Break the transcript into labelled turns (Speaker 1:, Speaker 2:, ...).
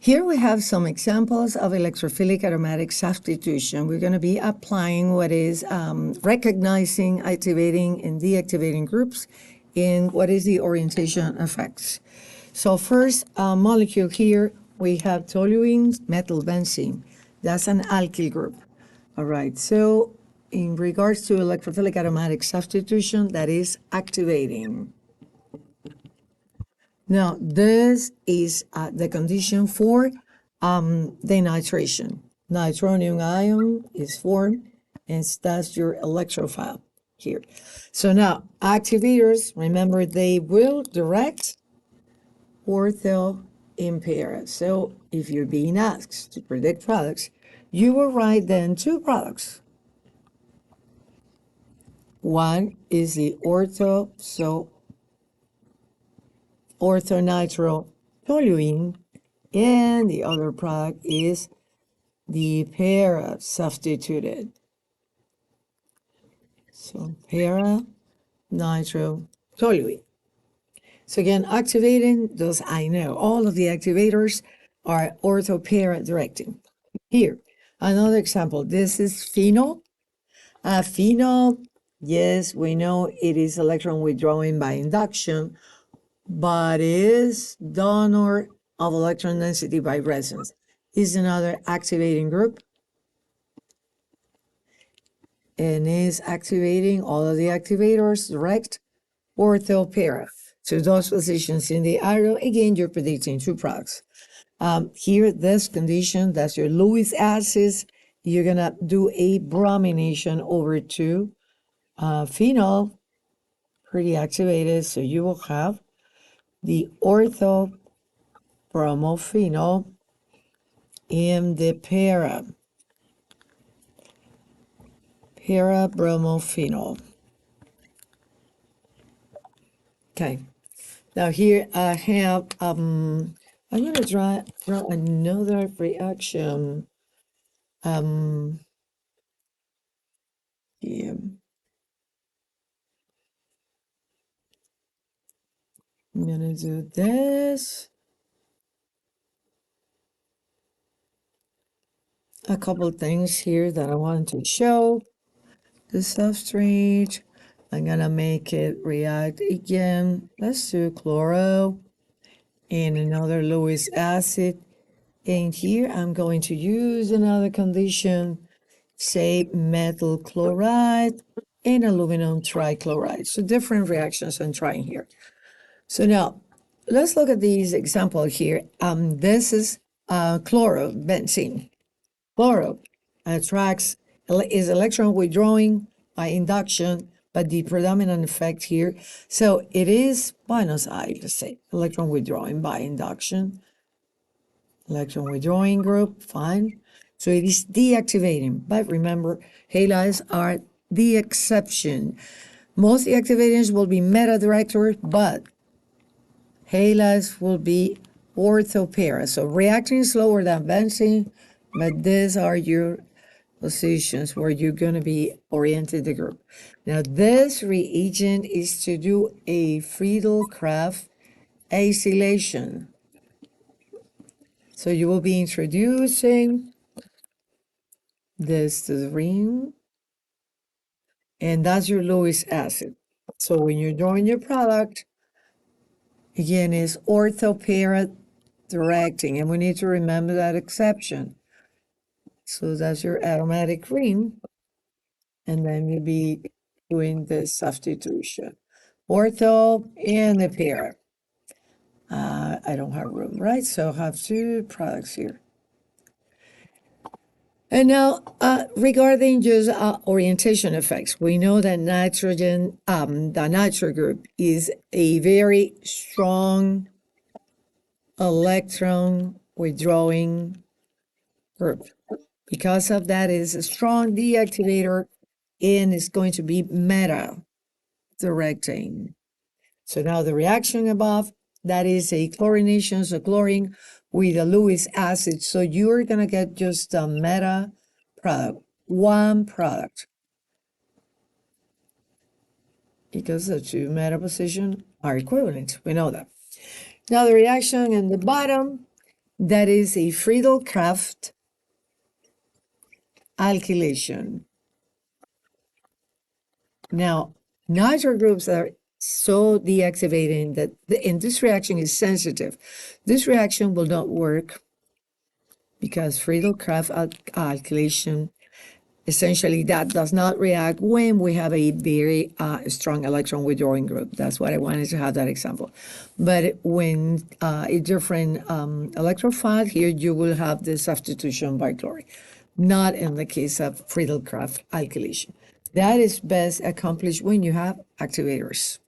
Speaker 1: Here we have some examples of electrophilic aromatic substitution. We're going to be applying what is recognizing, activating, and deactivating groups in what is the orientation effects. So first molecule here, we have toluene methyl benzene. That's an alkyl group. All right, so in regards to electrophilic aromatic substitution, that is activating. Now, this is the condition for denitration. Nitronium ion is formed, and that's your electrophile here. So now, activators, remember, they will direct ortho impair. So if you're being asked to predict products, you will write then two products. One is the ortho, so orthonitro-toluene, and the other product is the para-substituted. So para-nitro-toluene. So again, activating, those I know. All of the activators are ortho-para directing. Here, another example. This is phenol. Phenol, yes, we know it is electron withdrawing by induction, but is donor of electron density by resonance. Is another activating group and is activating all of the activators direct ortho para. So those positions in the arrow, again, you're predicting two products. Here, this condition, that's your Lewis acid. You're gonna do a bromination over to phenol, pretty activated, so you will have the ortho bromophenol and the para-bromophenol. Okay, now here I have, I'm going to draw another reaction. Yeah. I'm going to do this. A couple things here that I want to show. The substrate, I'm going to make it react again. Let's do chloro and another Lewis acid. And here I'm going to use another condition, say methyl chloride and aluminum trichloride. So different reactions I'm trying here. So now, let's look at these example here. This is chlorobenzene. Chloro attracts, is electron withdrawing by induction, but the predominant effect here. So it is minus I, let's say, electron withdrawing by induction. Electron withdrawing group, fine. So it is deactivating, but remember, halides are the exception. Most deactivators will be meta-director, but halides will be ortho-para. So reacting slower than benzene, but these are your positions where you're going to be oriented the group. Now, this reagent is to do a Friedel-Crafts acylation. So you will be introducing this to the ring, and that's your Lewis acid. So when you're drawing your product, again, is ortho-para directing, and we need to remember that exception. So that's your aromatic ring, and then you'll be doing the substitution. Ortho and the para. I don't have room, right? So I have two products here. And now, regarding just orientation effects, we know that nitrogen, the nitro group, is a very strong electron withdrawing group. Because of that, it is a strong deactivator and is going to be meta-directing. So now the reaction above, that is a chlorination, so chlorine with a Lewis acid. So you're going to get just a meta product, one product. Because the two meta positions are equivalent. We know that. Now the reaction in the bottom, That is a Friedel-Crafts alkylation. Now, nitro groups are so deactivating that and this reaction is sensitive. This reaction will not work because Friedel-Crafts alkylation, essentially that does not react when we have a very strong electron withdrawing group. That's what I wanted to have that example. But when a different electrophile, here you will have the substitution by chlorine, not in the case of Friedel-Crafts alkylation. That is best accomplished when you have activators.